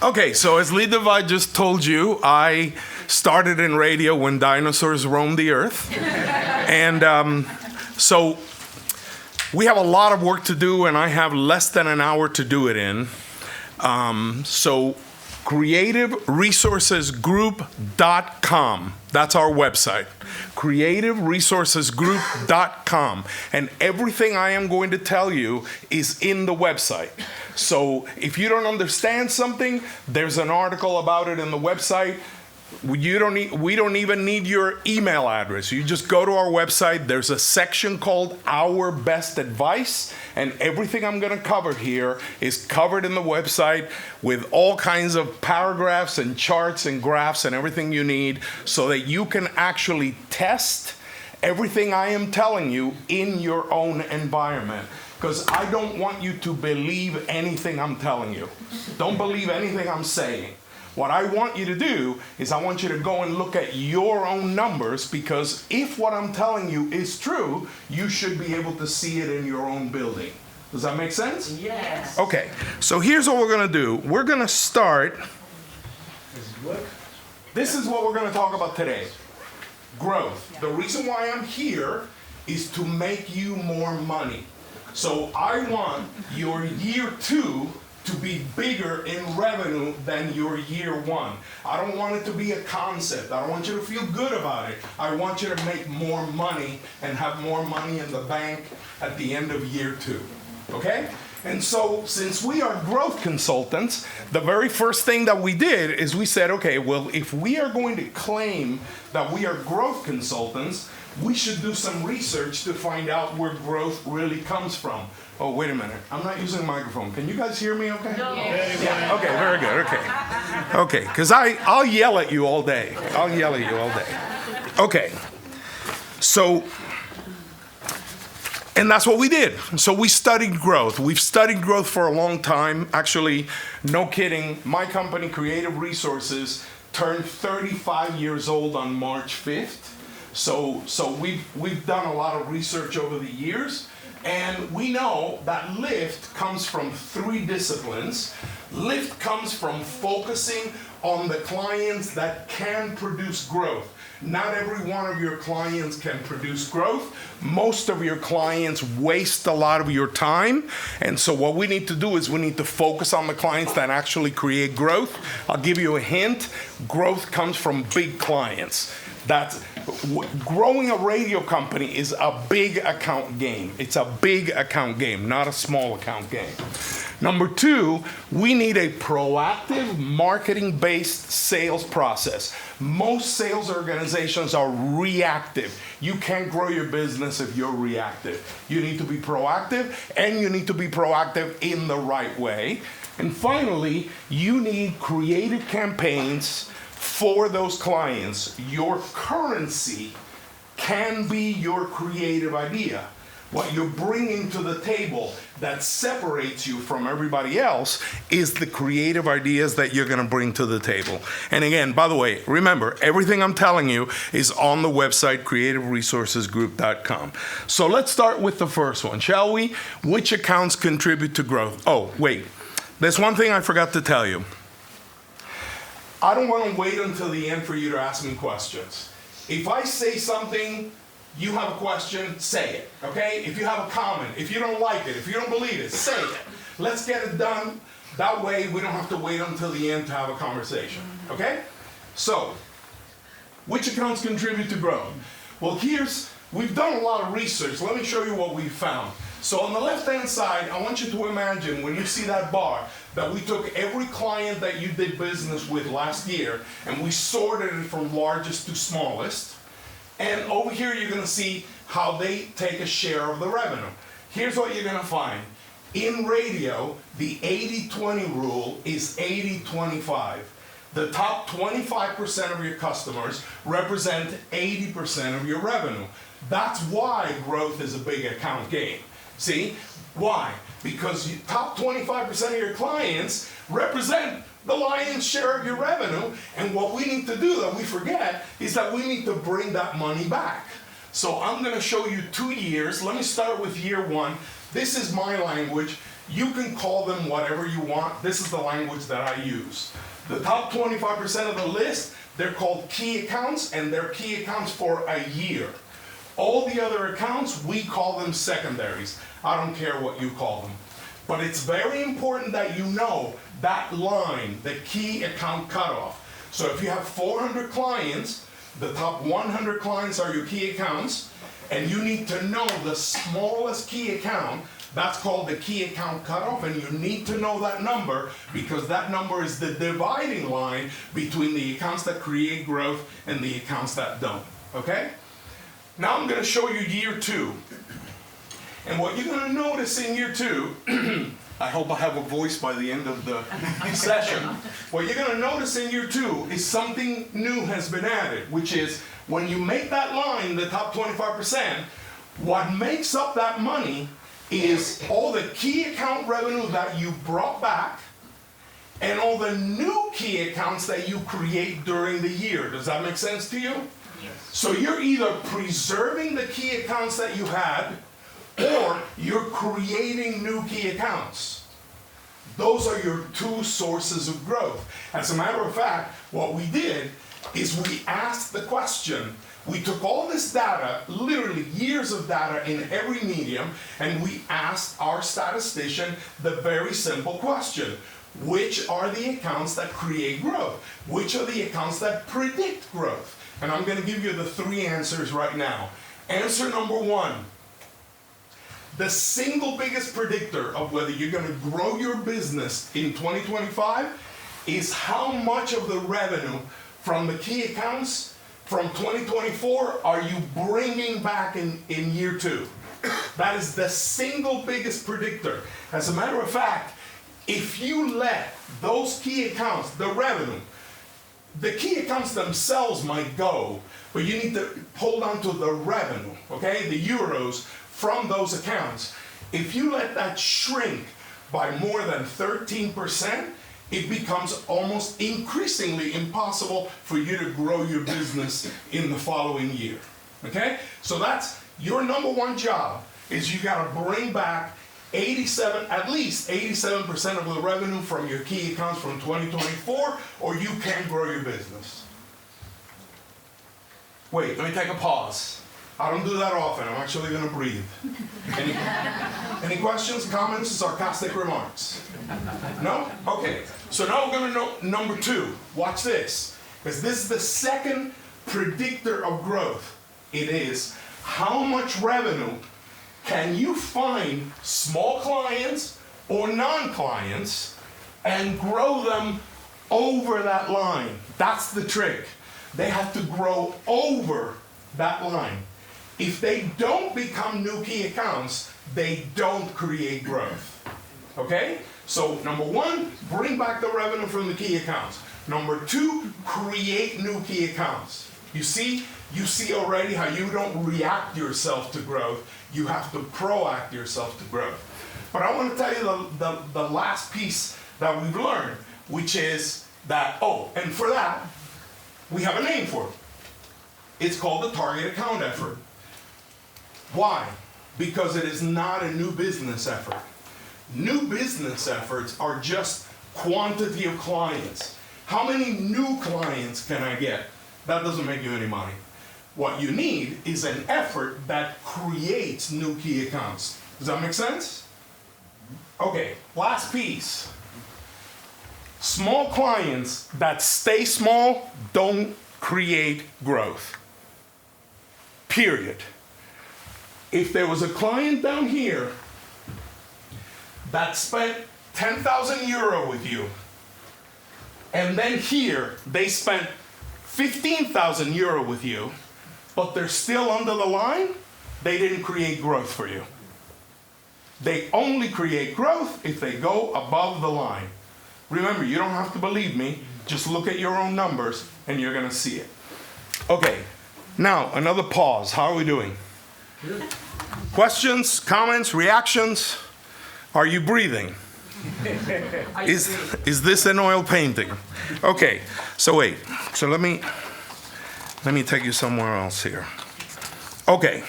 Okay, so as Lee Devi just told you, I started in radio when dinosaurs roamed the earth. And so we have a lot of work to do, and I have less than an hour to do it in. So creativeresourcesgroup.com. That's our website. creativeresourcesgroup.com. And everything I am going to tell you is in the website. So if you don't understand something, there's an article about it in the website. We don't even need your email address. You just go to our website. There's a section called Our Best Advice, and everything I'm going to cover here is covered in the website with all kinds of paragraphs and charts and graphs and everything you need so that you can actually test everything I am telling you in your own environment. Because I don't want you to believe anything I'm telling you. Don't believe anything I'm saying. What I want you to do is I want you to go and look at your own numbers, because if what I'm telling you is true, you should be able to see it in your own building. Does that make sense? Yes. Okay, so here's what we're going to do. We're going to start. This is what we're going to talk about today. Growth. The reason why I'm here is to make you more money. So I want your year 2 to be bigger in revenue than your year 1. I don't want it to be a concept. I don't want you to feel good about it. I want you to make more money and have more money in the bank at the end of year 2. Okay? And so since we are growth consultants, the very first thing that we did is we said, okay, well, if we are going to claim that we are growth consultants, we should do some research to find out where growth really comes from. Oh, wait a minute. I'm not using a microphone. Can you guys hear me okay? No. Yeah, okay, very good, okay. Okay, because I'll yell at you all day. I'll yell at you all day. Okay, so, and that's what we did. So we studied growth. We've studied growth for a long time. Actually, no kidding, my company, Creative Resources, turned 35 years old on March 5th. So we've done a lot of research over the years, and we know that lift comes from 3 disciplines. Lift comes from focusing on the clients that can produce growth. Not every one of your clients can produce growth. Most of your clients waste a lot of your time. And so what we need to do is we need to focus on the clients that actually create growth. I'll give you a hint. Growth comes from big clients. Growing a radio company is a big account game. It's a big account game, not a small account game. Number 2, we need a proactive marketing-based sales process. Most sales organizations are reactive. You can't grow your business if you're reactive. You need to be proactive, and you need to be proactive in the right way. And finally, you need creative campaigns for those clients. Your currency can be your creative idea. What you're bringing to the table that separates you from everybody else is the creative ideas that you're going to bring to the table. And again, by the way, remember, everything I'm telling you is on the website, creativeresourcesgroup.com. So let's start with the first one, shall we? Which accounts contribute to growth? Oh, wait. There's one thing I forgot to tell you. I don't want to wait until the end for you to ask me questions. If I say something, you have a question, say it, okay? If you have a comment, if you don't like it, if you don't believe it, say it. Let's get it done. That way we don't have to wait until the end to have a conversation, okay? So, which accounts contribute to growth? Well, we've done a lot of research. Let me show you what we found. So on the left-hand side, I want you to imagine when you see that bar that we took every client that you did business with last year and we sorted it from largest to smallest. And over here you're going to see how they take a share of the revenue. Here's what you're going to find. In radio, the 80-20 rule is 80-25. The top 25% of your customers represent 80% of your revenue. That's why growth is a big account game. See? Why? Because the top 25% of your clients represent the lion's share of your revenue, and what we need to do that we forget is that we need to bring that money back. So I'm going to show you 2 years. Let me start with year 1. This is my language. You can call them whatever you want. This is the language that I use. The top 25% of the list, they're called key accounts, and they're key accounts for a year. All the other accounts, we call them secondaries. I don't care what you call them. But it's very important that you know that line, the key account cutoff. So if you have 400 clients, the top 100 clients are your key accounts, and you need to know the smallest key account. That's called the key account cutoff, and you need to know that number because that number is the dividing line between the accounts that create growth and the accounts that don't, okay? Now I'm gonna show you year 2. And what you're gonna notice in year 2, I hope I have a voice by the end of the session. What you're gonna notice in year 2 is something new has been added, which is when you make that line, the top 25%, what makes up that money is all the key account revenue that you brought back and all the new key accounts that you create during the year. Does that make sense to you? Yes. So you're either preserving the key accounts that you had, or you're creating new key accounts. Those are your 2 sources of growth. As a matter of fact, what we did is we asked the question. We took all this data, literally years of data in every medium, and we asked our statistician the very simple question. Which are the accounts that create growth? Which are the accounts that predict growth? And I'm going to give you the 3 answers right now. Answer number 1. The single biggest predictor of whether you're going to grow your business in 2025 is how much of the revenue from the key accounts from 2024 are you bringing back in year 2. That is the single biggest predictor. As a matter of fact, if you let those key accounts, the revenue, the key accounts themselves might go, but you need to hold on to the revenue, okay? The euros from those accounts. If you let that shrink by more than 13%, it becomes almost increasingly impossible for you to grow your business in the following year, okay? So that's your number 1 job, is you gotta bring back at least 87% of the revenue from your key accounts from 2024, or you can't grow your business. Wait, let me take a pause. I don't do that often. I'm actually going to breathe. Any questions, comments, sarcastic remarks? No? Okay. So now we're going to know number 2. Watch this. Because this is the second predictor of growth. It is how much revenue can you find small clients or non-clients and grow them over that line. That's the trick. They have to grow over that line. If they don't become new key accounts, they don't create growth. Okay? So number 1, bring back the revenue from the key accounts. Number 2, create new key accounts. You see already how you don't react yourself to growth. You have to proact yourself to growth. But I want to tell you the last piece that we've learned, which is that, and for that, we have a name for it. It's called the target account effort. Why? Because it is not a new business effort. New business efforts are just quantity of clients. How many new clients can I get? That doesn't make you any money. What you need is an effort that creates new key accounts. Does that make sense? Okay, last piece. Small clients that stay small don't create growth. Period. If there was a client down here that spent 10,000 euro with you, and then here they spent 15,000 euro with you, but they're still under the line, they didn't create growth for you. They only create growth if they go above the line. Remember, you don't have to believe me. Just look at your own numbers and you're going to see it. Okay, now another pause. How are we doing? Good. Questions, comments, reactions? Are you breathing? Is this an oil painting? Okay, so wait. So let me take you somewhere else here. Okay.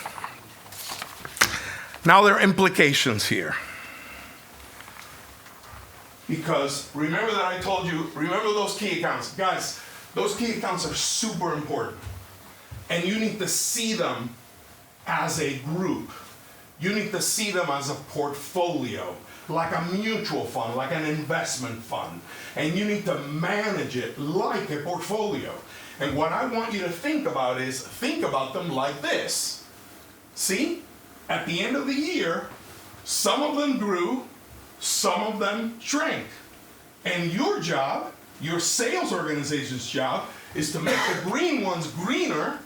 Now there are implications here. Because remember that I told you, remember those key accounts. Guys, those key accounts are super important. And you need to see them as a group. You need to see them as a portfolio, like a mutual fund, like an investment fund. And you need to manage it like a portfolio. And what I want you to think about is, think about them like this. See, at the end of the year, some of them grew, some of them shrank. And your job, your sales organization's job, is to make the green ones greener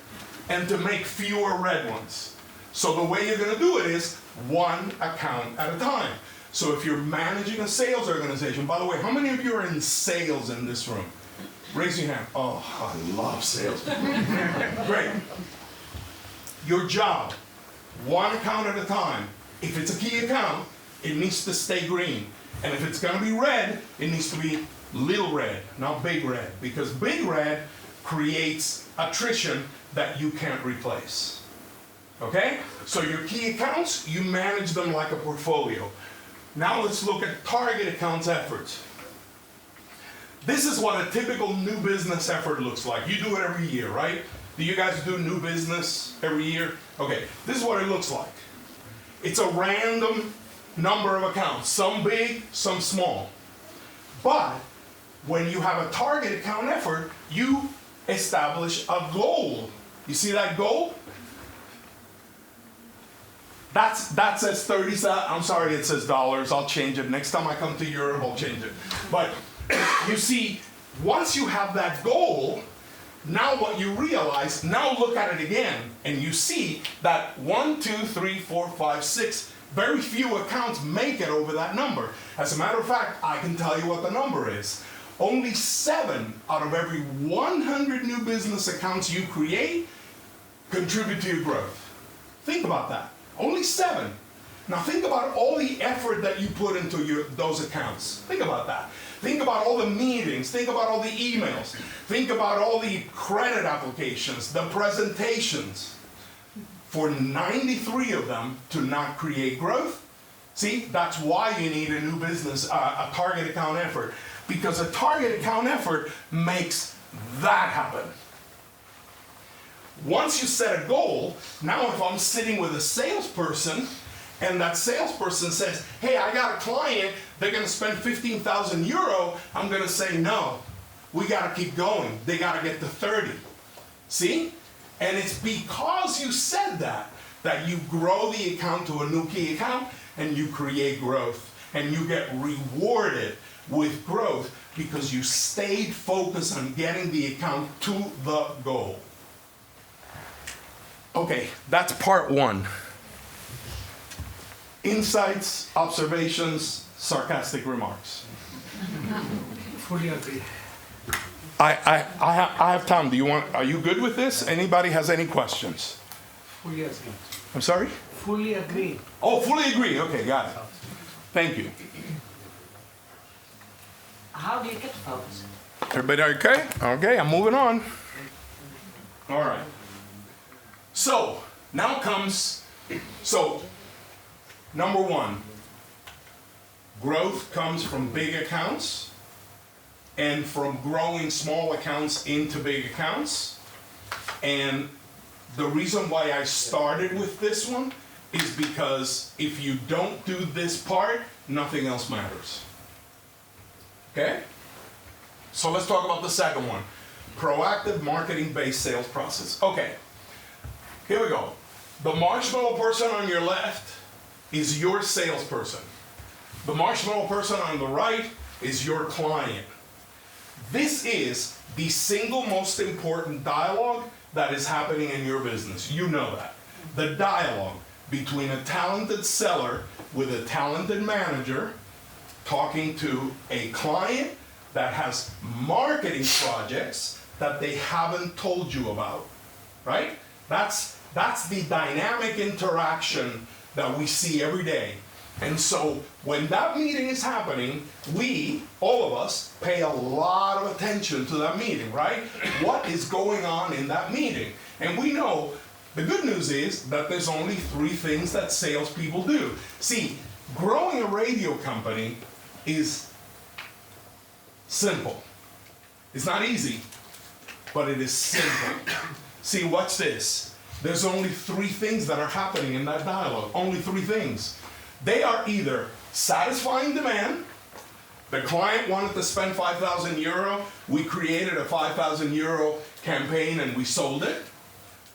and to make fewer red ones. So the way you're going to do it is one account at a time. So if you're managing a sales organization, by the way, how many of you are in sales in this room? Raise your hand. Oh, I love sales. Great. Your job, one account at a time. If it's a key account, it needs to stay green. And if it's going to be red, it needs to be little red, not big red. Because big red creates attrition that you can't replace. Okay? So your key accounts, you manage them like a portfolio. Now let's look at target accounts efforts. This is what a typical new business effort looks like. You do it every year, right? Do you guys do new business every year? Okay, this is what it looks like. It's a random number of accounts, some big, some small. But when you have a target account effort, you establish a goal. You see that goal? That says 30, I'm sorry, it says dollars. I'll change it. Next time I come to Europe, I'll change it. But you see, once you have that goal, now what you realize, now look at it again, and you see that 1, 2, 3, 4, 5, 6, very few accounts make it over that number. As a matter of fact, I can tell you what the number is. Only 7 out of every 100 new business accounts you create contribute to your growth. Think about that. Only 7. Now think about all the effort that you put into those accounts. Think about that. Think about all the meetings. Think about all the emails. Think about all the credit applications, the presentations. For 93 of them to not create growth, see, that's why you need a new business, a target account effort. Because a target account effort makes that happen. Once you set a goal, now if I'm sitting with a salesperson and that salesperson says, hey, I got a client, they're going to spend 15,000 euro, I'm going to say, no, we got to keep going. They got to get to 30. See? And it's because you said that you grow the account to a new key account and you create growth. And you get rewarded with growth because you stayed focused on getting the account to the goal. Okay, that's part 1. Insights, observations, sarcastic remarks. Fully agree. I have time. Are you good with this? Anybody has any questions? Fully agree. I'm sorry? Fully agree. Oh, fully agree. Okay, got it. Thank you. How do you get focused? Everybody okay? Okay, I'm moving on. All right. So, now comes, number 1, growth comes from big accounts and from growing small accounts into big accounts. And the reason why I started with this one is because if you don't do this part, nothing else matters. Okay? So let's talk about the second one. Proactive marketing-based sales process. Okay. Here we go. The marshmallow person on your left is your salesperson. The marshmallow person on the right is your client. This is the single most important dialogue that is happening in your business. You know that. The dialogue between a talented seller with a talented manager talking to a client that has marketing projects that they haven't told you about, right? That's the dynamic interaction that we see every day. And so when that meeting is happening, we, all of us, pay a lot of attention to that meeting, right? What is going on in that meeting? And we know, the good news is that there's only 3 things that salespeople do. See, growing a radio company is Simple. It's not easy, but it is simple. See, watch this. There's only three things that are happening in that dialogue. Only three things. They are either satisfying demand. The client wanted to spend 5,000 euro. We created a 5,000 euro campaign and we sold it.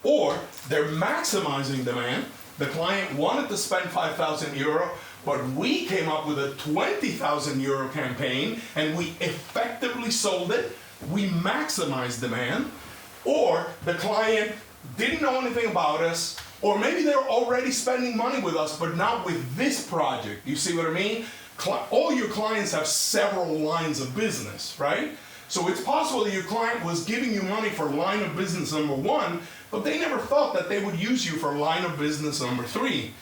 Or they're maximizing demand. The client wanted to spend 5,000 euro, but we came up with a 20,000 euro campaign and we effectively sold it. We maximized demand. Or the client didn't know anything about us, or maybe they're already spending money with us, but not with this project. You see what I mean? All your clients have several lines of business, right? So it's possible that your client was giving you money for line of business number 1, but they never thought that they would use you for line of business number 3.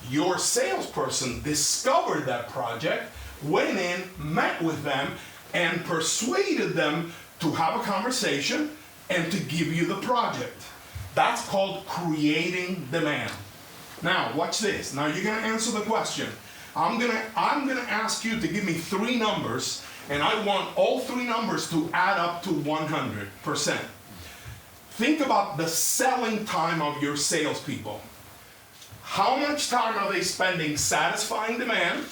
Your salesperson discovered that project, went in, met with them, and persuaded them to have a conversation and to give you the project. That's called creating demand. Now, watch this. Now you're gonna answer the question. I'm gonna ask you to give me 3 numbers, and I want all 3 numbers to add up to 100%. Think about the selling time of your salespeople. How much time are they spending satisfying demand?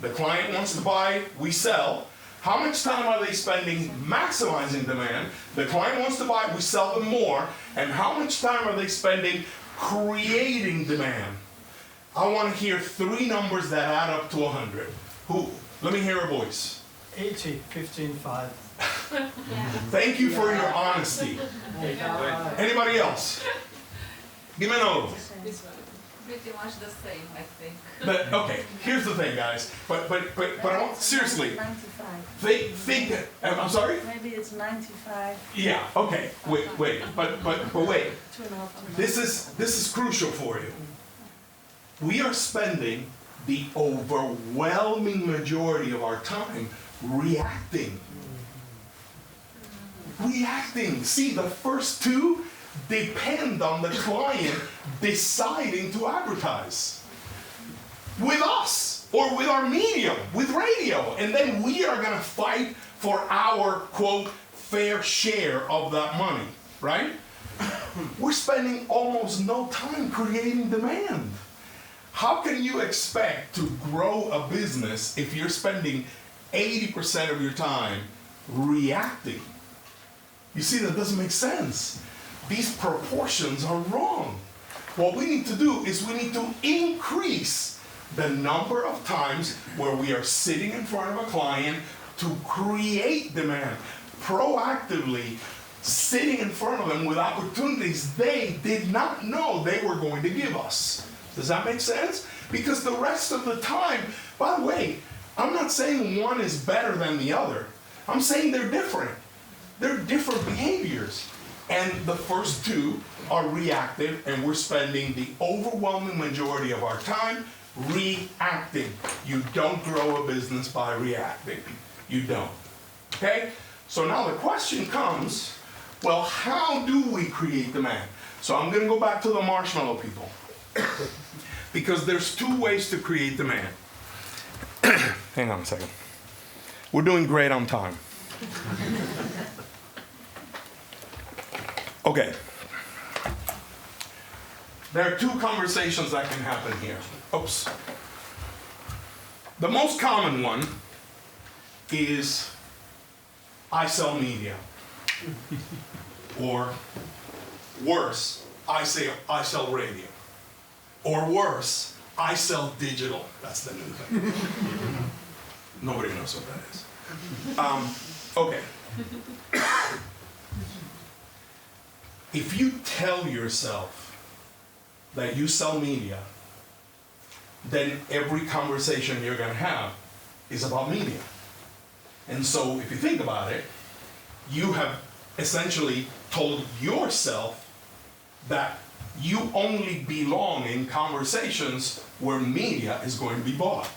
The client wants to buy, we sell. How much time are they spending maximizing demand? The client wants to buy, we sell them more. And how much time are they spending creating demand? I want to hear 3 numbers that add up to 100. Who? Let me hear a voice. 80, 15, 5. Thank you for your honesty. Anybody else? Give me an oath. Pretty much the same, I think. But okay, here's the thing, guys. But I want seriously. 95. Think. I'm sorry. Maybe it's 95. Yeah. Okay. Wait. But wait. 2.5. This is crucial for you. We are spending the overwhelming majority of our time reacting. Reacting. See, the first 2 depend on the client deciding to advertise with us or with our medium, with radio, and then we are going to fight for our, quote, fair share of that money, right? We're spending almost no time creating demand. How can you expect to grow a business if you're spending 80% of your time reacting? You see, that doesn't make sense. These proportions are wrong. What we need to do is we need to increase the number of times where we are sitting in front of a client to create demand, proactively sitting in front of them with opportunities they did not know they were going to give us. Does that make sense? Because the rest of the time, by the way, I'm not saying one is better than the other. I'm saying they're different. They're different behaviors. And the first 2 are reactive, and we're spending the overwhelming majority of our time reacting. You don't grow a business by reacting. You don't. Okay? So now the question comes, well, how do we create demand? So I'm going to go back to the marshmallow people. Because there's 2 ways to create demand. Hang on a second. We're doing great on time. Okay. There are 2 conversations that can happen here. Oops. The most common one is, I sell media. Or worse, I sell radio. Or worse, I sell digital. That's the new thing. Nobody knows what that is. Okay. If you tell yourself that you sell media, then every conversation you're going to have is about media. And so if you think about it, you have essentially told yourself that you only belong in conversations where media is going to be bought.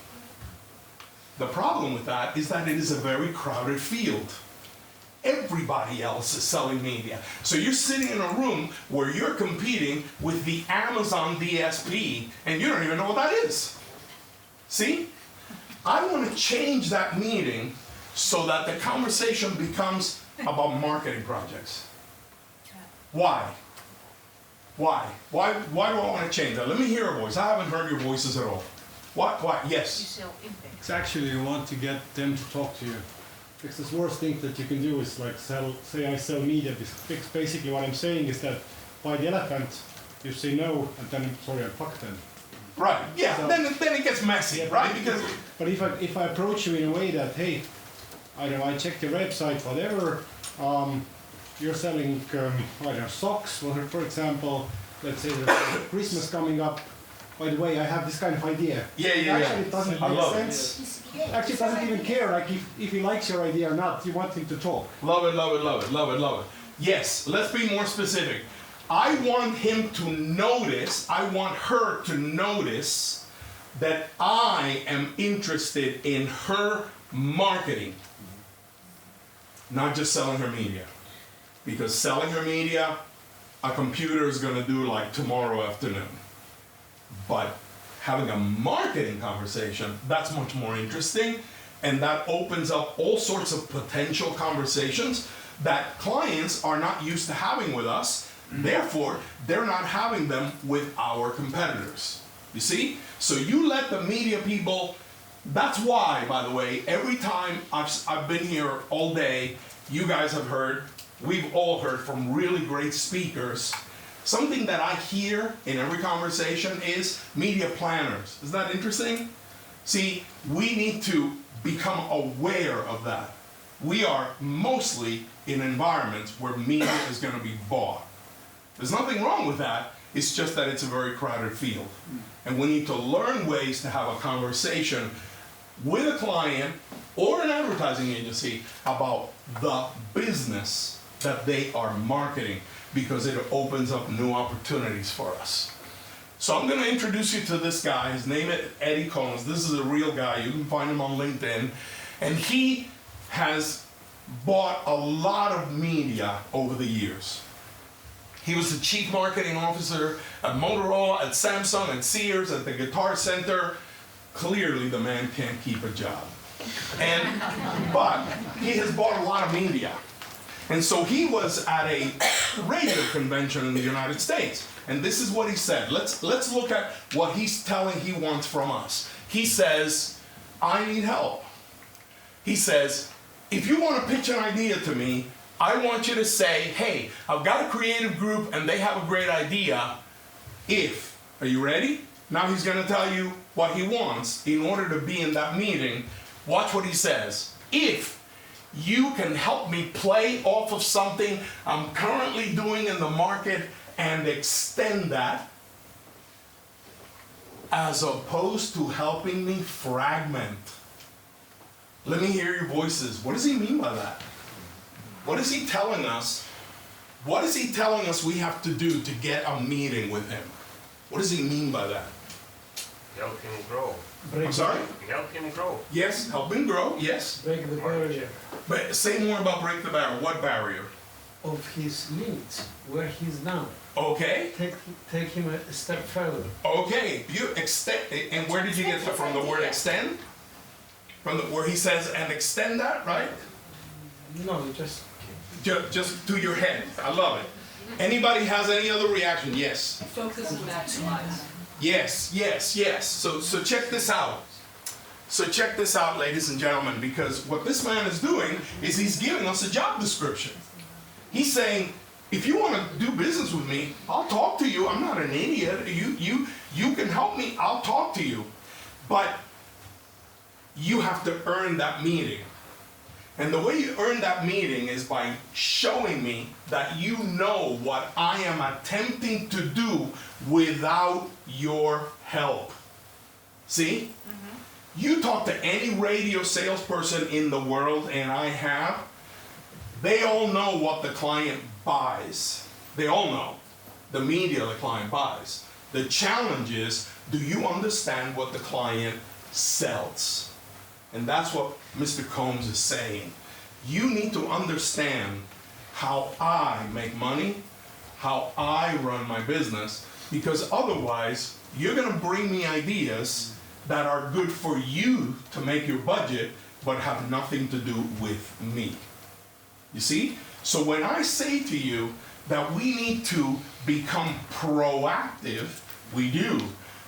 The problem with that is that it is a very crowded field. Everybody else is selling media. So you're sitting in a room where you're competing with the Amazon DSP, and you don't even know what that is. See? I want to change that meeting so that the conversation becomes about marketing projects. Why? Why do I want to change that? Let me hear a voice. I haven't heard your voices at all. What? You Yes. sell impact. It's actually you want to get them to talk to you. Because the worst thing that you can do is like say I sell media. Because basically what I'm saying is that buy the elephant, you say no, and then sorry, I fuck them. Right. Yeah. So- then it gets messy, Yeah, right? Because But if I approach you in a way that hey, I don't know, I checked your website, whatever, you're selling I don't know, socks, for example. Let's say there's Christmas coming up. By the way, I have this kind of idea. Yeah. Actually, it doesn't I make love it. sense. Actually, doesn't even care. Like if he likes your idea or not, you want him to talk. Love it. Yes, let's be more specific. I want him to notice, I want her to notice that I am interested in her marketing, not just selling her media. Because selling her media, a computer is going to do like tomorrow afternoon. But having a marketing conversation, that's much more interesting, and that opens up all sorts of potential conversations that clients are not used to having with us. Therefore, they're not having them with our competitors. You see? So you let the media people, that's why, by the way, every time I've been here all day, you guys have heard, we've all heard from really great speakers. Something that I hear in every conversation is media planners. Is that interesting? See, we need to become aware of that. We are mostly in environments where media is going to be bought. There's nothing wrong with that. It's just that it's a very crowded field. And we need to learn ways to have a conversation with a client or an advertising agency about the business that they are marketing, because it opens up new opportunities for us. So I'm going to introduce you to this guy. His name is Eddie Combs. This is a real guy. You can find him on LinkedIn. And he has bought a lot of media over the years. He was the chief marketing officer at Motorola, at Samsung, at Sears, at the Guitar Center. Clearly, the man can't keep a job. But he has bought a lot of media. And so he was at a radio convention in the United States. And this is what he said. Let's look at what he's telling he wants from us. He says, I need help. He says, if you want to pitch an idea to me, I want you to say, hey, I've got a creative group and they have a great idea. Are you ready? Now he's going to tell you what he wants in order to be in that meeting. Watch what he says. If you can help me play off of something I'm currently doing in the market and extend that, as opposed to helping me fragment. Let me hear your voices. What does he mean by that? What is he telling us? What is he telling us we have to do to get a meeting with him? What does he mean by that? Help him grow. I'm sorry? Help him grow. Yes, help him grow, yes. Break the barrier But say more about break the barrier. What barrier? of his limits, where he's now. Okay, Take him a step further. okay. You extend, and where did you get that from? The word extend? From where he says, and extend that, right? No, just Just to your head. I love it. Anybody has any other reaction? Yes. Focus and maximize. Yes. So check this out. So check this out, ladies and gentlemen, because what this man is doing is he's giving us a job description. He's saying, if you want to do business with me, I'll talk to you. I'm not an idiot. You can help me. I'll talk to you. But you have to earn that meeting. And the way you earn that meeting is by showing me that you know what I am attempting to do without your help. See? You talk to any radio salesperson in the world, and I have, they all know what the client buys. They all know the media the client buys. The challenge is, do you understand what the client sells? And that's what Mr. Combs is saying. You need to understand how I make money, how I run my business, because otherwise you're going to bring me ideas that are good for you to make your budget, but have nothing to do with me. You see? So when I say to you that we need to become proactive, we do,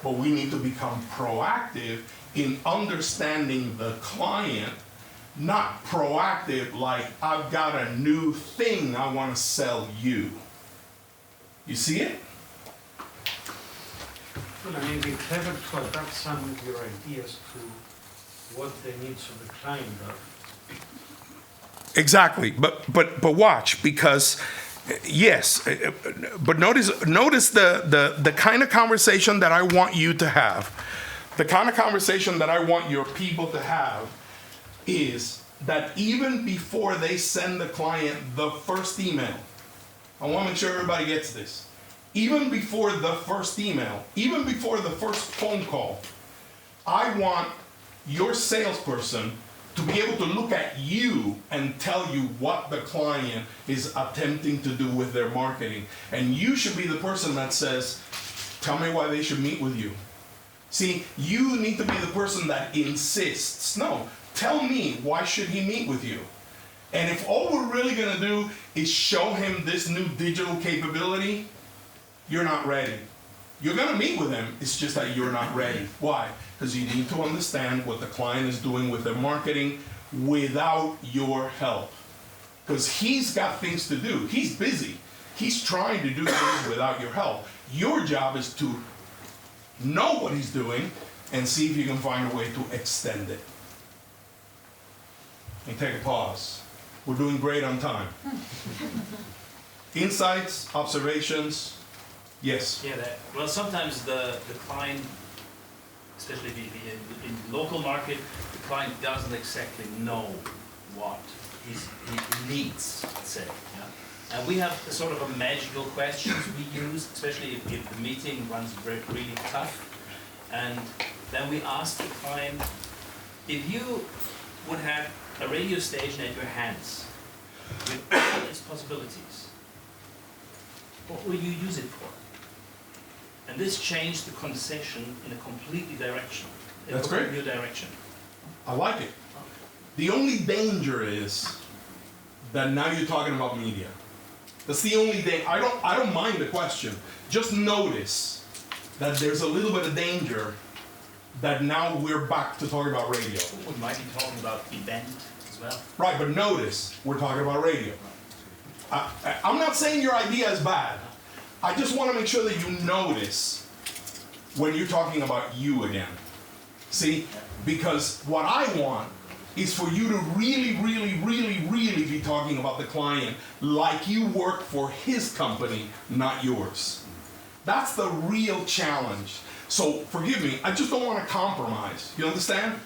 but we need to become proactive in understanding the client, not proactive like I've got a new thing I want to sell you. You see it? Well, I mean, be clever to adapt some of your ideas to what the needs of the client are. Exactly, but watch, because yes, but notice the kind of conversation that I want you to have. The kind of conversation that I want your people to have is that even before they send the client the first email, I want to make sure everybody gets this. Even before the first email, even before the first phone call, I want your salesperson to be able to look at you and tell you what the client is attempting to do with their marketing. And you should be the person that says, tell me why they should meet with you. See, you need to be the person that insists. No, tell me, why should he meet with you? And if all we're really gonna do is show him this new digital capability, you're not ready. You're gonna meet with him, it's just that you're not ready. Why? Because you need to understand what the client is doing with their marketing without your help. Because he's got things to do. He's busy. He's trying to do things without your help. Your job is to know what he's doing and see if you can find a way to extend it. And take a pause. We're doing great on time. Insights, observations. Yes. Yeah, well, sometimes the client, especially in the local market, the client doesn't exactly know what he needs, let's say. Yeah? And we have a sort of a magical questions we use, especially if the meeting runs really tough. And then we ask the client, if you would have a radio station at your hands with all its possibilities, what will you use it for? And this changed the conversation in a completely direction. That's great. New direction. I like it. The only danger is that now you're talking about media. That's the only thing. I don't mind the question. Just notice that there's a little bit of danger that now we're back to talking about radio. We might be talking about event as well. Right, but notice we're talking about radio. I'm not saying your idea is bad. I just want to make sure that you notice when you're talking about you again. See? Because what I want is for you to really, really, really, really be talking about the client like you work for his company, not yours. That's the real challenge. So forgive me, I just don't want to compromise. You understand?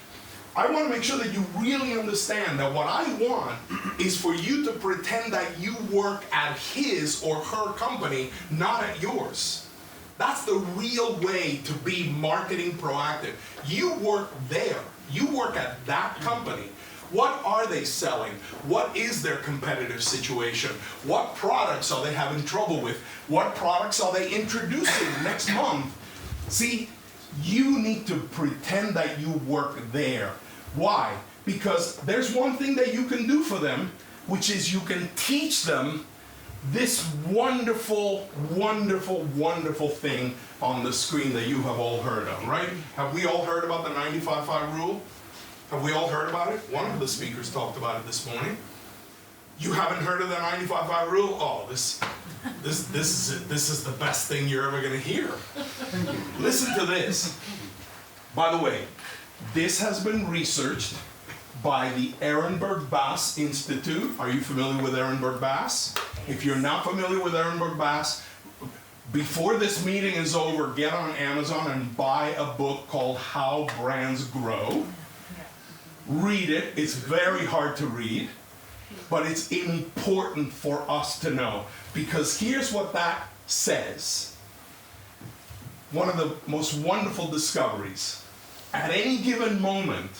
I want to make sure that you really understand that what I want is for you to pretend that you work at his or her company, not at yours. That's the real way to be marketing proactive. You work there. You work at that company. What are they selling? What is their competitive situation? What products are they having trouble with? What products are they introducing next month? See, you need to pretend that you work there. Why? Because there's one thing that you can do for them, which is you can teach them this wonderful, wonderful, wonderful thing on the screen that you have all heard of, right? Have we all heard about the 95-5 rule? Have we all heard about it? One of the speakers talked about it this morning. You haven't heard of the 95-5 rule? Oh, this is the best thing you're ever going to hear. Listen to this. By the way, this has been researched by the Ehrenberg Bass Institute. Are you familiar with Ehrenberg Bass? If you're not familiar with Ehrenberg Bass, before this meeting is over, get on Amazon and buy a book called How Brands Grow. Read it. It's very hard to read, but it's important for us to know, because here's what that says. One of the most wonderful discoveries. At any given moment,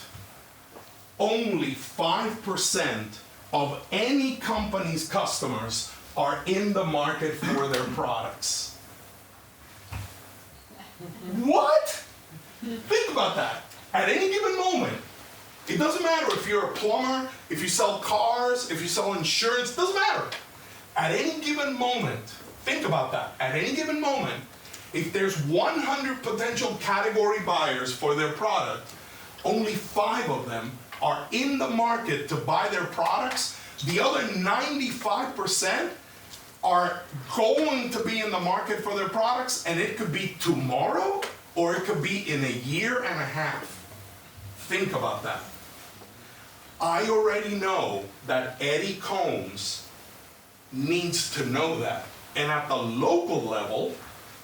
only 5% of any company's customers are in the market for their products. What? Think about that. At any given moment, It doesn't matter if you're a plumber, if you sell cars, if you sell insurance, doesn't matter. At any given moment, think about that. At any given moment, if there's 100 potential category buyers for their product, only 5 of them are in the market to buy their products. The other 95% are going to be in the market for their products, and it could be tomorrow or it could be in a year and a half. Think about that. I already know that Eddie Combs needs to know that. And at the local level,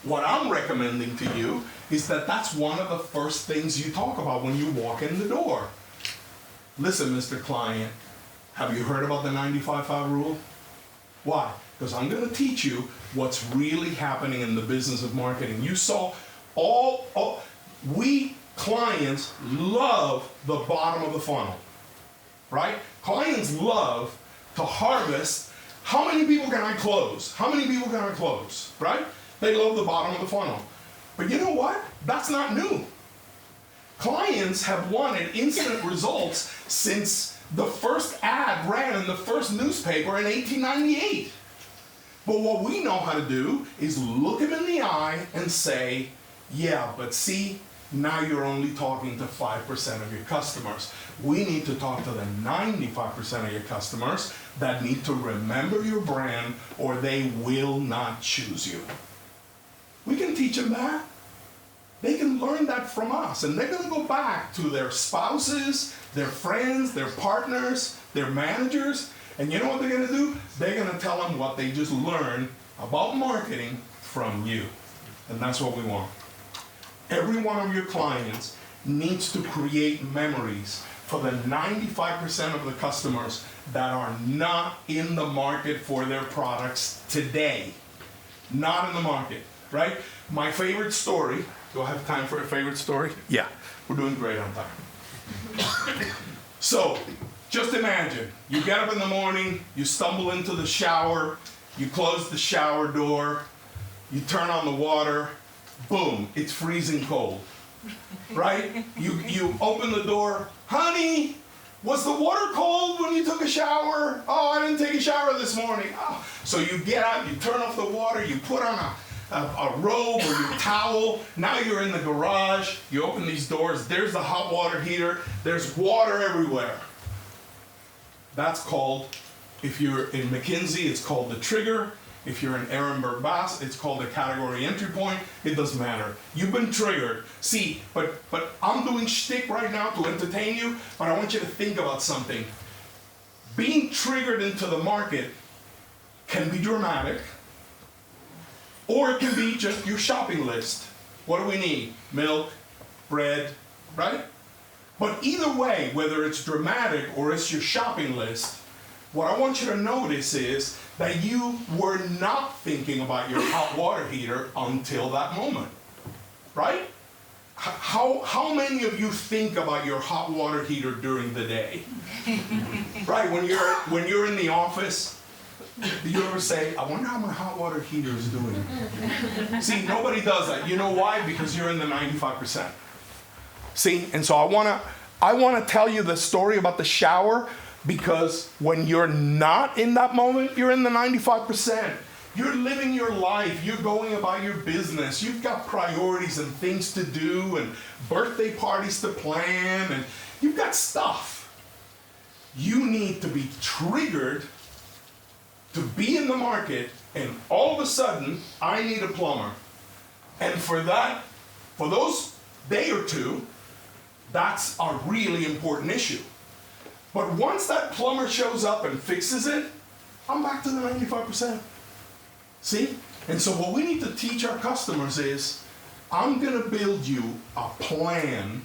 what I'm recommending to you is that that's one of the first things you talk about when you walk in the door. Listen, Mr. Client, have you heard about the 95-5 rule? Why? Because I'm going to teach you what's really happening in the business of marketing. You saw we clients love the bottom of the funnel, right? Clients love to harvest. How many people can I close? How many people can I close, right? They love the bottom of the funnel. But you know what? That's not new. Clients have wanted instant results since the first ad ran in the first newspaper in 1898. But what we know how to do is look them in the eye and say, yeah, but see, now you're only talking to 5% of your customers. We need to talk to the 95% of your customers that need to remember your brand or they will not choose you. We can teach them that. They can learn that from us, and they're going to go back to their spouses, their friends, their partners, their managers, and you know what they're going to do? They're going to tell them what they just learned about marketing from you, and that's what we want. Every one of your clients needs to create memories for the 95% of the customers that are not in the market for their products today. Not in the market, right? My favorite story. Do I have time for a favorite story? Yeah, we're doing great on time. So, just imagine, you get up in the morning, you stumble into the shower, you close the shower door, you turn on the water, boom, it's freezing cold, right? You open the door, honey, was the water cold when you took a shower? Oh, I didn't take a shower this morning. Oh. So you get out, you turn off the water, you put on a robe or your towel. Now you're in the garage, you open these doors, there's the hot water heater, there's water everywhere. That's called, if you're in McKinsey, it's called the trigger. If you're in Ehrenberg Bass, it's called a category entry point. It doesn't matter. You've been triggered. See, but I'm doing shtick right now to entertain you, but I want you to think about something. Being triggered into the market can be dramatic, or it can be just your shopping list. What do we need? Milk, bread, right? But either way, whether it's dramatic or it's your shopping list, what I want you to notice is that you were not thinking about your hot water heater until that moment, right? How many of you think about your hot water heater during the day? Right, when you're in the office, do you ever say, I wonder how my hot water heater is doing? See, nobody does that. You know why? Because you're in the 95%. See, and so I wanna tell you the story about the shower, because when you're not in that moment, you're in the 95%. You're living your life, you're going about your business, you've got priorities and things to do and birthday parties to plan, and you've got stuff. You need to be triggered to be in the market, and all of a sudden, I need a plumber. And for those day or two, that's a really important issue. But once that plumber shows up and fixes it, I'm back to the 95%. See? And so what we need to teach our customers is, I'm gonna build you a plan,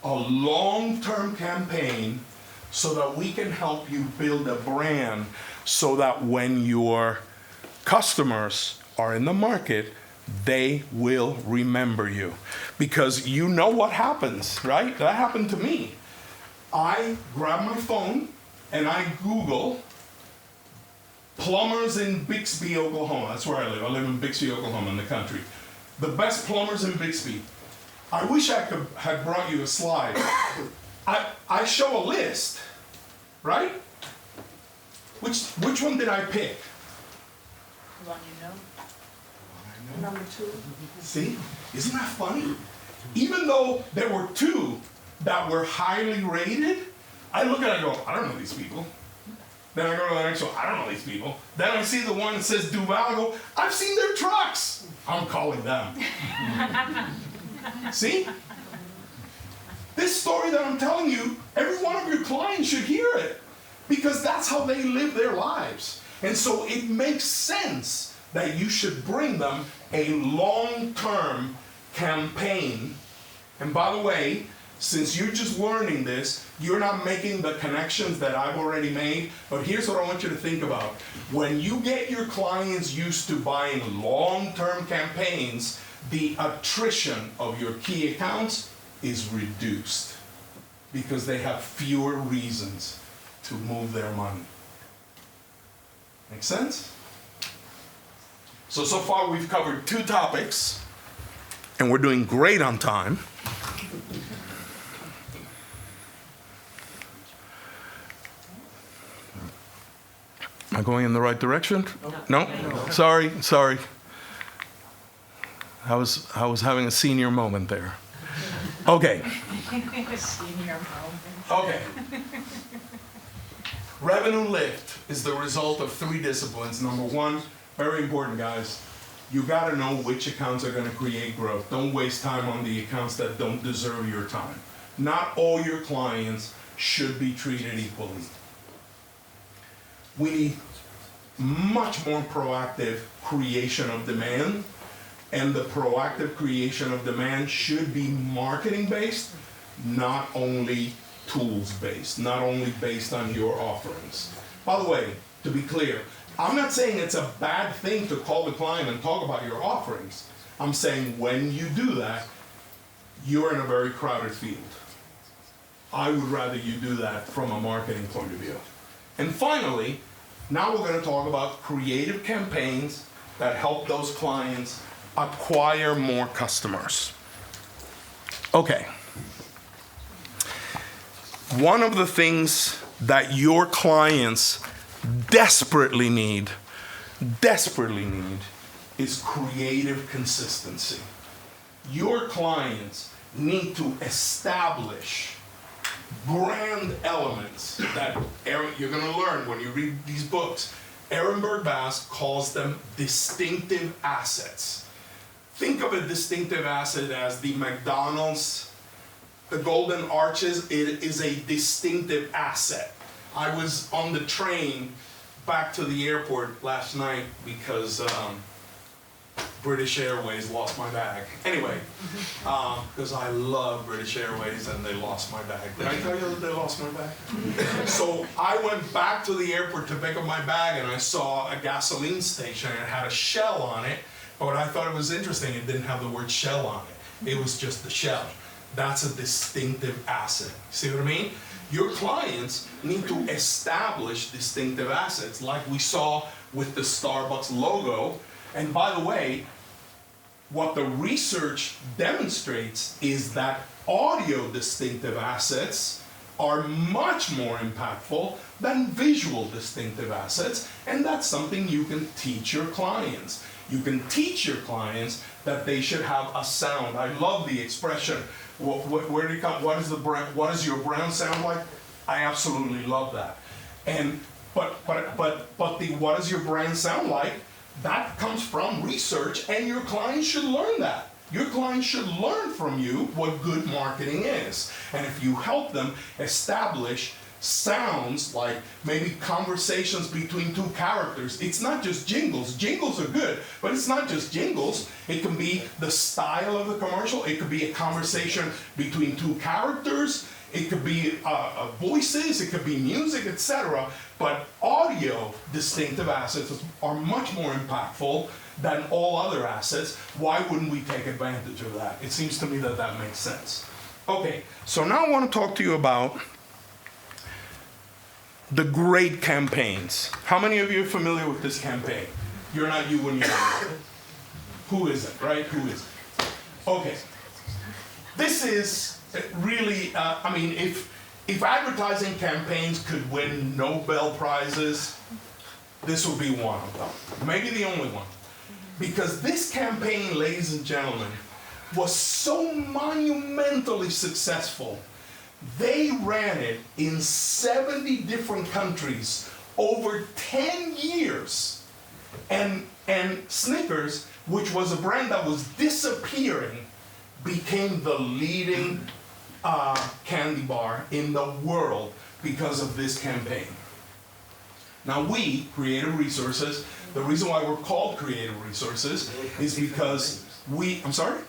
a long-term campaign, so that we can help you build a brand so that when your customers are in the market, they will remember you. Because you know what happens, right? That happened to me. I grab my phone and I Google plumbers in Bixby, Oklahoma. That's where I live. I live in Bixby, Oklahoma, in the country. The best plumbers in Bixby. I wish I had brought you a slide. I show a list, right? Which one did I pick? The one you know. Number 2. See, isn't that funny? Even though there were 2 that were highly rated, I look at it and go, I don't know these people. Then I go to the next one, I don't know these people. Then I see the one that says Duval, I go, I've seen their trucks. I'm calling them. See? This story that I'm telling you, every one of your clients should hear it. Because that's how they live their lives. And so it makes sense that you should bring them a long-term campaign. And by the way, since you're just learning this, you're not making the connections that I've already made. But here's what I want you to think about. When you get your clients used to buying long-term campaigns, the attrition of your key accounts is reduced because they have fewer reasons to move their money. Make sense? So far we've covered 2 topics, and we're doing great on time. Am I going in the right direction? No? Sorry. I was having a senior moment there. Okay. Senior moment. Okay. Revenue lift is the result of 3 disciplines. Number 1, very important, guys. You got to know which accounts are going to create growth. Don't waste time on the accounts that don't deserve your time. Not all your clients should be treated equally. We need much more proactive creation of demand, and the proactive creation of demand should be marketing-based, not only tools-based, not only based on your offerings. By the way, to be clear, I'm not saying it's a bad thing to call the client and talk about your offerings. I'm saying when you do that, you're in a very crowded field. I would rather you do that from a marketing point of view. And finally, now we're going to talk about creative campaigns that help those clients acquire more customers. Okay. One of the things that your clients desperately need is creative consistency. Your clients need to establish brand elements that you're going to learn when you read these books. Ehrenberg Bass calls them distinctive assets. Think of a distinctive asset as the McDonald's, the Golden Arches. It is a distinctive asset. I was on the train back to the airport last night because British Airways lost my bag. Anyway, because I love British Airways and they lost my bag. Did I tell you that they lost my bag? So I went back to the airport to pick up my bag and I saw a gasoline station and it had a Shell on it. But I thought it was interesting, it didn't have the word Shell on it. It was just the Shell. That's a distinctive asset. See what I mean? Your clients need to establish distinctive assets like we saw with the Starbucks logo. And by the way, what the research demonstrates is that audio distinctive assets are much more impactful than visual distinctive assets, and that's something you can teach your clients. You can teach your clients that they should have a sound. I love the expression, where did it come? What does your brand sound like? I absolutely love that. And but the what does your brand sound like? That comes from research, and your clients should learn that. Your clients should learn from you what good marketing is. And if you help them establish sounds like maybe conversations between 2 characters, it's not just jingles. Jingles are good, but it's not just jingles. It can be the style of the commercial. It could be a conversation between 2 characters. It could be voices, it could be music, etc. But audio distinctive assets are much more impactful than all other assets. Why wouldn't we take advantage of that? It seems to me that that makes sense. Okay, so now I want to talk to you about the great campaigns. How many of you are familiar with this campaign? You're not you when you're Who is it, right? Who is it? Okay. This is really, I mean, if if advertising campaigns could win Nobel Prizes, this would be one of them. Maybe the only one. Because this campaign, ladies and gentlemen, was so monumentally successful. They ran it in 70 different countries over 10 years. And Snickers, which was a brand that was disappearing, became the leading candy bar in the world because of this campaign. Now we, Creative Resources, the reason why we're called Creative Resources is because we, I'm sorry?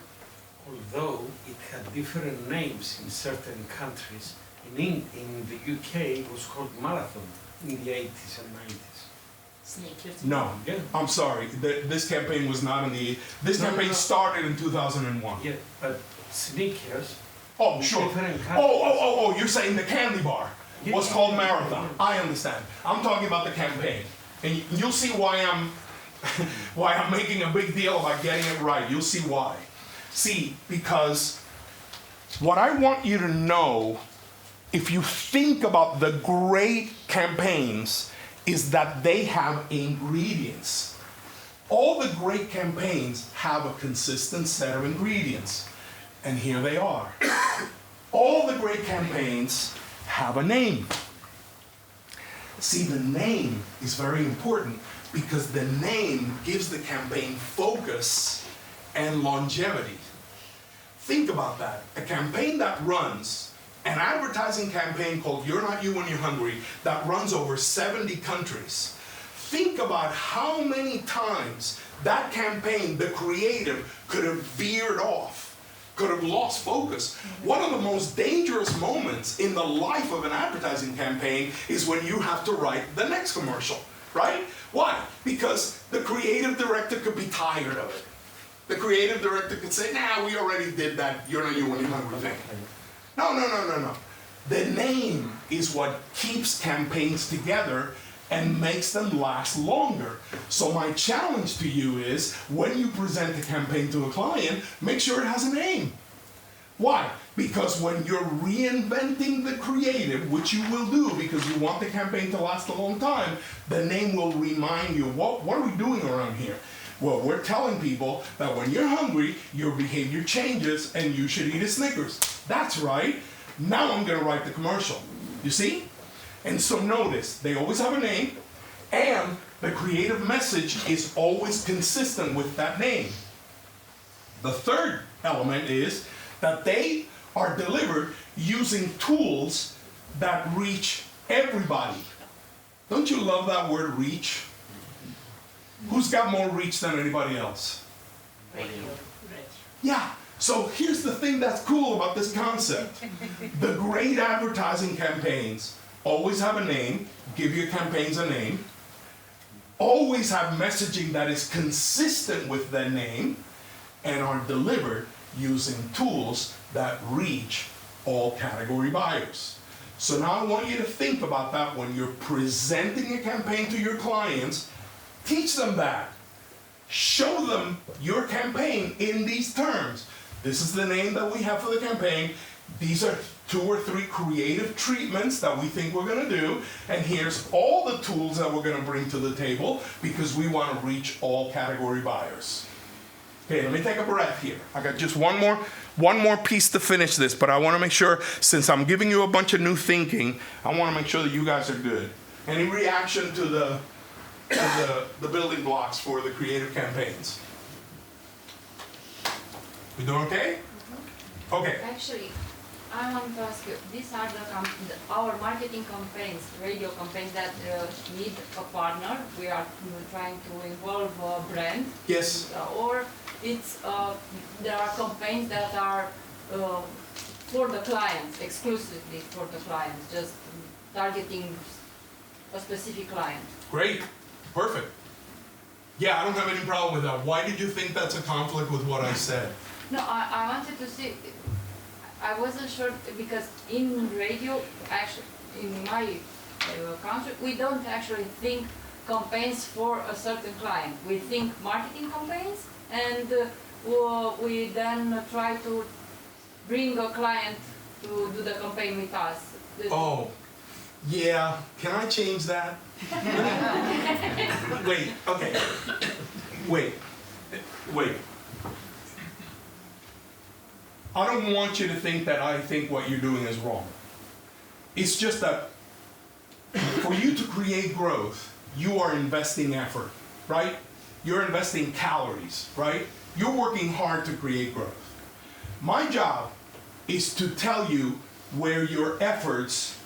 Although it had different names in certain countries, in the UK it was called Marathon in the 80s and 90s. Sneakers. No, Yeah. I'm sorry. This campaign was not in the, this campaign started in 2001. Yeah, but Snickers, Oh, sure. different Oh, you're saying the candy bar was Yeah. called Marathon. I understand. I'm talking about the campaign. And you'll see why I'm why I'm making a big deal about getting it right. You'll see why. See, because what I want you to know, if you think about the great campaigns, is that they have ingredients. All the great campaigns have a consistent set of ingredients. And here they are. All the great campaigns have a name. See, the name is very important because the name gives the campaign focus and longevity. Think about that. A campaign that runs, an advertising campaign called You're Not You When You're Hungry, that runs over 70 countries. Think about how many times that campaign, the creative, could have veered off, could have lost focus. One of the most dangerous moments in the life of an advertising campaign is when you have to write the next commercial, right? Why? Because the creative director could be tired of it. The creative director could say, nah, we already did that You're Not You When You're Hungry thing. No. The name is what keeps campaigns together and makes them last longer. So my challenge to you is, when you present a campaign to a client, make sure it has a name. Why? Because when you're reinventing the creative, which you will do because you want the campaign to last a long time, the name will remind you, what are we doing around here? Well, we're telling people that when you're hungry, your behavior changes and you should eat a Snickers. That's right. Now I'm going to write the commercial. You see? And so notice, they always have a name, and the creative message is always consistent with that name. The third element is that they are delivered using tools that reach everybody. Don't you love that word, reach? Who's got more reach than anybody else? Yeah. So here's the thing that's cool about this concept. The great advertising campaigns always have a name, give your campaigns a name, always have messaging that is consistent with their name, and are delivered using tools that reach all category buyers. So now I want you to think about that when you're presenting a campaign to your clients. Teach them that. Show them your campaign in these terms. This is the name that we have for the campaign. These are 2 or 3 creative treatments that we think we're going to do. And here's all the tools that we're going to bring to the table because we want to reach all category buyers. Okay, let me take a breath here. I got just one more piece to finish this, but I want to make sure, since I'm giving you a bunch of new thinking, I want to make sure that you guys are good. Any reaction to the building blocks for the creative campaigns? We doing okay? Okay. Actually, I want to ask you, these are our marketing campaigns, radio campaigns that need a partner. We are trying to involve a brand. Yes. Or it's there are campaigns that are for the clients, exclusively for the clients, just targeting a specific client. Great. Perfect. Yeah, I don't have any problem with that. Why did you think that's a conflict with what I said? No, I wanted to see, I wasn't sure because in radio, actually, in my country, we don't actually think campaigns for a certain client. We think marketing campaigns, and we then try to bring a client to do the campaign with us. Oh, yeah, can I change that? Wait, okay. Wait. I don't want you to think that I think what you're doing is wrong. It's just that for you to create growth, you are investing effort, right? You're investing calories, right? You're working hard to create growth. My job is to tell you where your efforts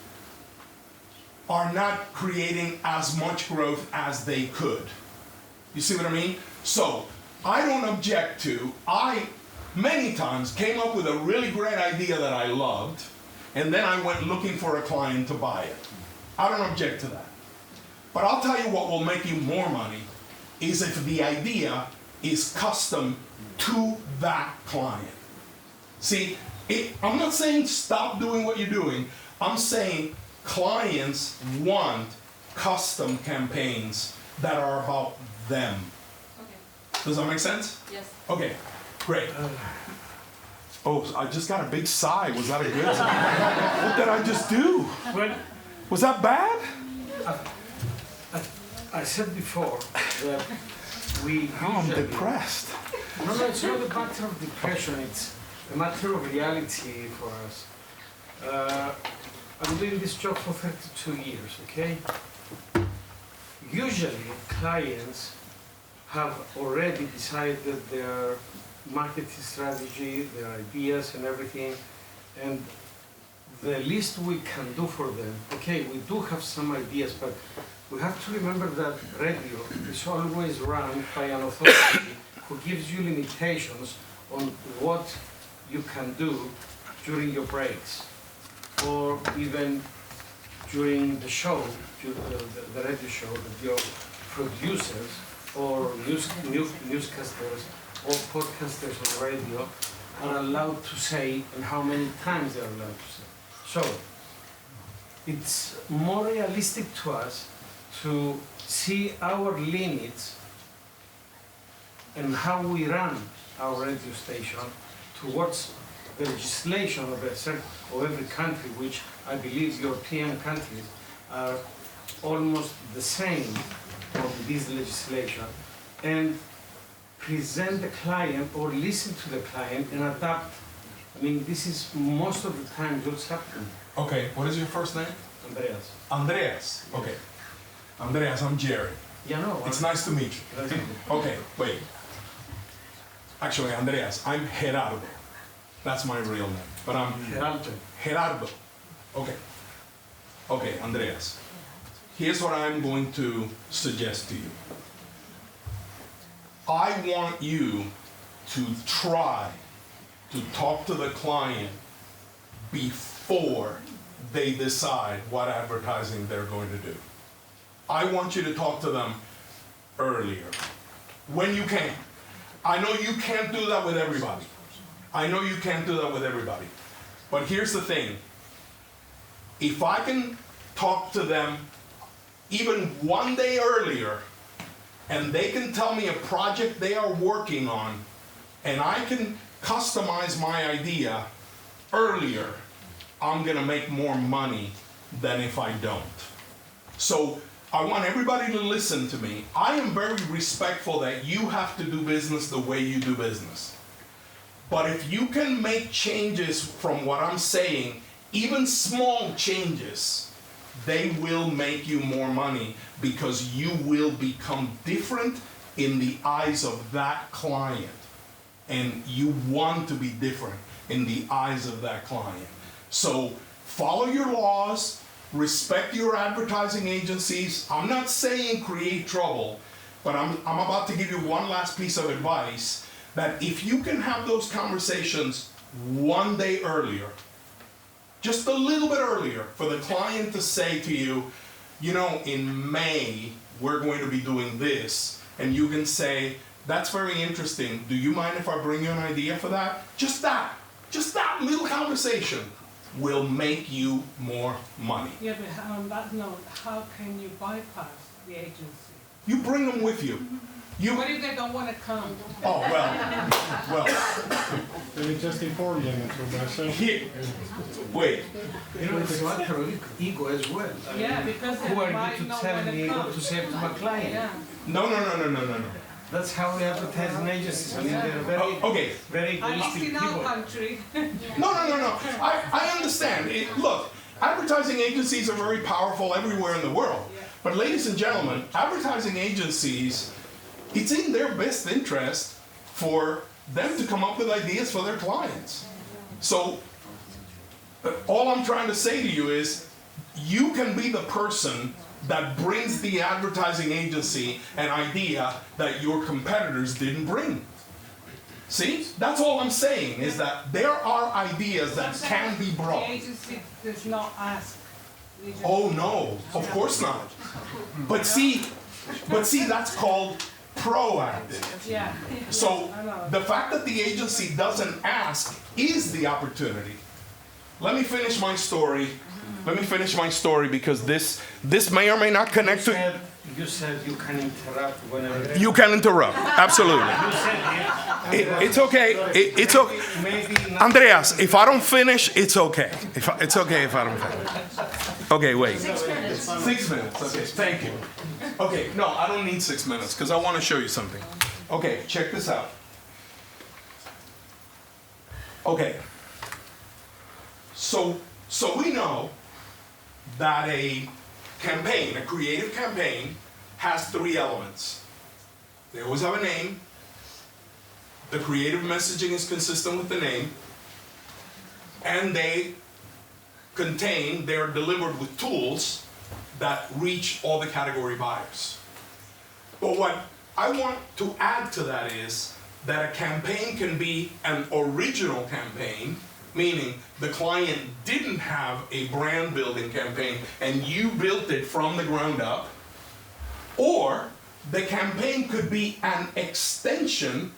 are not creating as much growth as they could. You see what I mean? So, I don't object to, I many times came up with a really great idea that I loved, and then I went looking for a client to buy it. I don't object to that. But I'll tell you what will make you more money is if the idea is custom to that client. See, I'm not saying stop doing what you're doing. I'm saying clients want custom campaigns that are about them. Okay. Does that make sense? Yes. Okay, great. Oh, I just got a big sigh. Was that a good? What did I just do? Well, Was that bad? I said before that we Now I'm usually- depressed. No, it's not a matter of depression, it's a matter of reality for us. I'm doing this job for 32 years, okay? Usually, clients have already decided their marketing strategy, their ideas and everything, and the least we can do for them, okay, we do have some ideas, but we have to remember that radio is always run by an authority who gives you limitations on what you can do during your breaks, or even during the show, the radio show, that your producers or newscasters or podcasters on radio are allowed to say and how many times they're allowed to say. So, it's more realistic to us to see our limits and how we run our radio station towards the legislation of every country, which I believe European countries are almost the same on this legislation, and present the client or listen to the client and adapt. I mean, this is most of the time what's happening. Okay, what is your first name? Andreas. Andreas. Okay. Andreas, I'm Gerry. Yeah, no. It's nice to meet you. Okay, wait. Actually, Andreas, I'm Gerardo. That's my real name. But I'm Gerardo. Okay. Okay, Andreas. Here's what I'm going to suggest to you. I want you to try to talk to the client before they decide what advertising they're going to do. I want you to talk to them earlier, when you can. I know you can't do that with everybody. I know you can't do that with everybody. But here's the thing. If I can talk to them even one day earlier, and they can tell me a project they are working on, and I can customize my idea earlier, I'm gonna make more money than if I don't. So I want everybody to listen to me. I am very respectful that you have to do business the way you do business. But if you can make changes from what I'm saying, even small changes, they will make you more money because you will become different in the eyes of that client. And you want to be different in the eyes of that client. So follow your laws, respect your advertising agencies. I'm not saying create trouble, but I'm about to give you one last piece of advice, that if you can have those conversations one day earlier, just a little bit earlier, for the client to say to you, you know, in May, we're going to be doing this, and you can say, that's very interesting. Do you mind if I bring you an idea for that? Just that little conversation will make you more money. Yeah, but on that note, how can you bypass the agency? You bring them with you. What if they don't want to come? Oh, well, then we just inform them through myself. Here, wait. You know, it's a matter of ego as well. I Yeah, mean, because who they are might you to know tell when me it what comes. to say to my client? Yeah. No. That's how we advertise in agencies. I mean, they're very, Okay, very At least egoistic in our people. country. no. I understand. Look, advertising agencies are very powerful everywhere in the world. But ladies and gentlemen, advertising agencies, it's in their best interest for them to come up with ideas for their clients. So, all I'm trying to say to you is, you can be the person that brings the advertising agency an idea that your competitors didn't bring. See? That's all I'm saying, is that there are ideas that can be brought. The agency does not ask. We just- Oh no, of course not. But see, that's called proactive. Yeah. So I know. the fact that the agency doesn't ask is the opportunity. Let me finish my story. Because this may or may not connect to. You said you can interrupt whenever. You can interrupt. Absolutely. You said it. It's okay. It's okay. Maybe not. Andreas, if I don't finish, it's okay. It's okay if I don't finish. Okay, wait. 6 minutes. 6 minutes. Okay, thank you. Okay, no, I don't need 6 minutes because I want to show you something. Okay, check this out. Okay. So we know that a campaign, a creative campaign, has 3 elements. They always have a name. The creative messaging is consistent with the name. And they're delivered with tools that reach all the category buyers. But what I want to add to that is that a campaign can be an original campaign, meaning the client didn't have a brand building campaign and you built it from the ground up, or the campaign could be an extension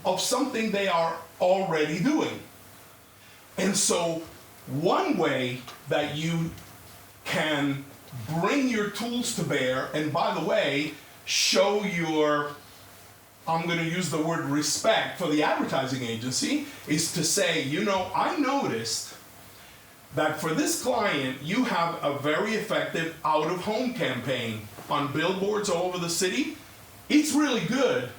of something they are already doing. And so one way that you can bring your tools to bear, and by the way, show your, I'm going to use the word respect for the advertising agency, is to say, you know, I noticed that for this client, you have a very effective out-of-home campaign on billboards all over the city. It's really good.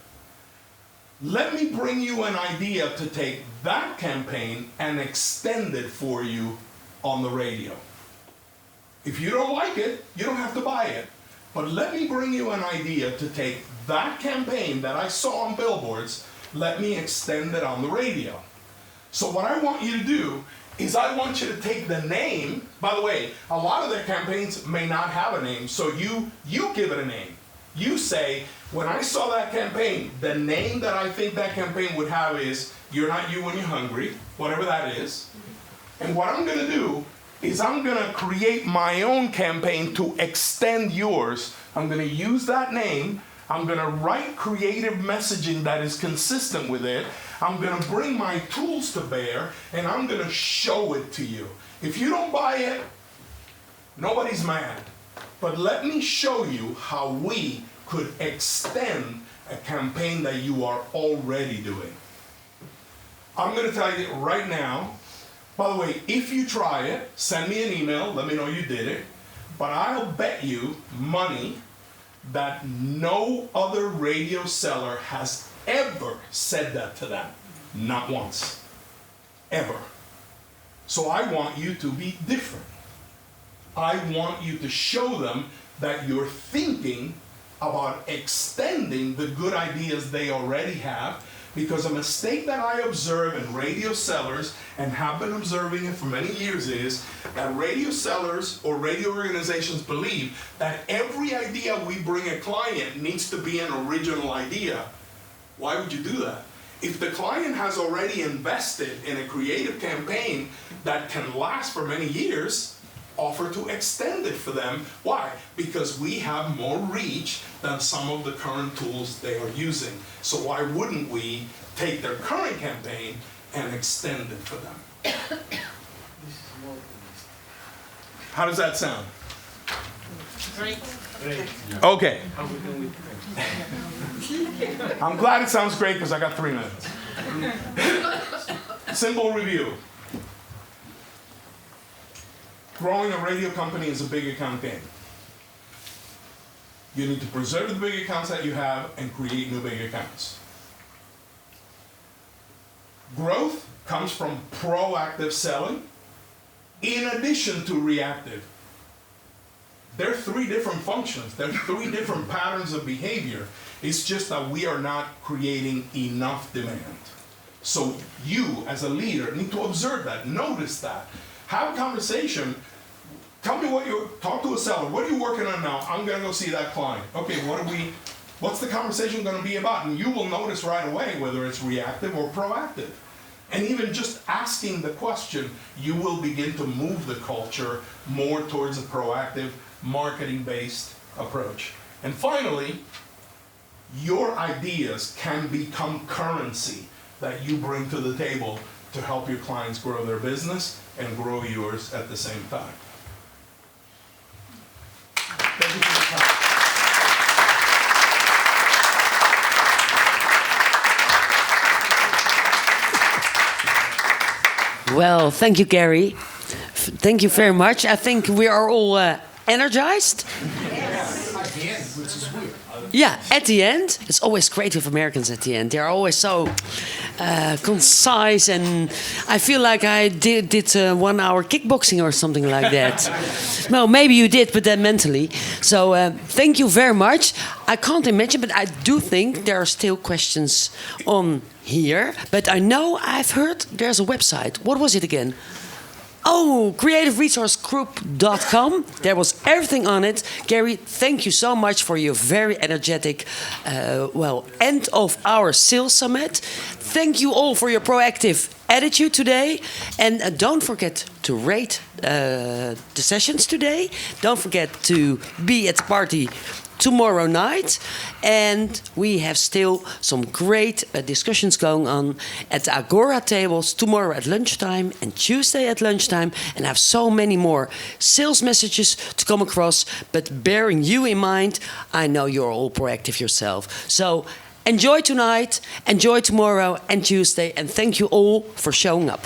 Let me bring you an idea to take that campaign and extend it for you on the radio. If you don't like it, you don't have to buy it. But let me bring you an idea to take that campaign that I saw on billboards, let me extend it on the radio. So what I want you to do is I want you to take the name. By the way, a lot of their campaigns may not have a name, so you give it a name. You say, when I saw that campaign, the name that I think that campaign would have is, you're not you when you're hungry, whatever that is. And what I'm gonna do is I'm gonna create my own campaign to extend yours. I'm gonna use that name, I'm gonna write creative messaging that is consistent with it, I'm gonna bring my tools to bear, and I'm gonna show it to you. If you don't buy it, nobody's mad. But let me show you how we could extend a campaign that you are already doing. I'm gonna tell you right now. By the way, if you try it, send me an email, let me know you did it. But I'll bet you money that no other radio seller has ever said that to them. Not once. Ever. So I want you to be different. I want you to show them that you're thinking about extending the good ideas they already have. Because a mistake that I observe in radio sellers, and have been observing it for many years, is that radio sellers or radio organizations believe that every idea we bring a client needs to be an original idea. Why would you do that? If the client has already invested in a creative campaign that can last for many years, offer to extend it for them. Why? Because we have more reach than some of the current tools they are using. So why wouldn't we take their current campaign and extend it for them? How does that sound? Great. Great. Okay. How we doing with I'm glad it sounds great because I got 3 minutes. Simple review. Growing a radio company is a big account game. You need to preserve the big accounts that you have and create new big accounts. Growth comes from proactive selling in addition to reactive. There are three different functions. There are three different patterns of behavior. It's just that we are not creating enough demand. So you, as a leader, need to observe that, notice that. Have a conversation. Tell me talk to a seller. What are you working on now? I'm gonna go see that client. Okay, what's the conversation gonna be about? And you will notice right away whether it's reactive or proactive. And even just asking the question, you will begin to move the culture more towards a proactive, marketing-based approach. And finally, your ideas can become currency that you bring to the table to help your clients grow their business and grow yours at the same time. Thank you for your time. Well, thank you, Gerry. Thank you very much. I think we are all energized. At the end, which is weird. Yeah, at the end. It's always great with Americans at the end. They're always so concise, and I feel like I did 1 hour kickboxing or something like that. Well, maybe you did, but then mentally. So thank you very much. I can't imagine, but I do think there are still questions on here. But I know I've heard there's a website. What was it again? Oh, creativeresourcegroup.com. There was everything on it. Gerry, thank you so much for your very energetic, end of our sales summit. Thank you all for your proactive attitude today. And don't forget to rate the sessions today. Don't forget to be at the party tomorrow night, and we have still some great discussions going on at the Agora tables tomorrow at lunchtime and Tuesday at lunchtime, and I have so many more sales messages to come across, but bearing you in mind, I know you're all proactive yourself. So enjoy tonight, enjoy tomorrow and Tuesday, and thank you all for showing up.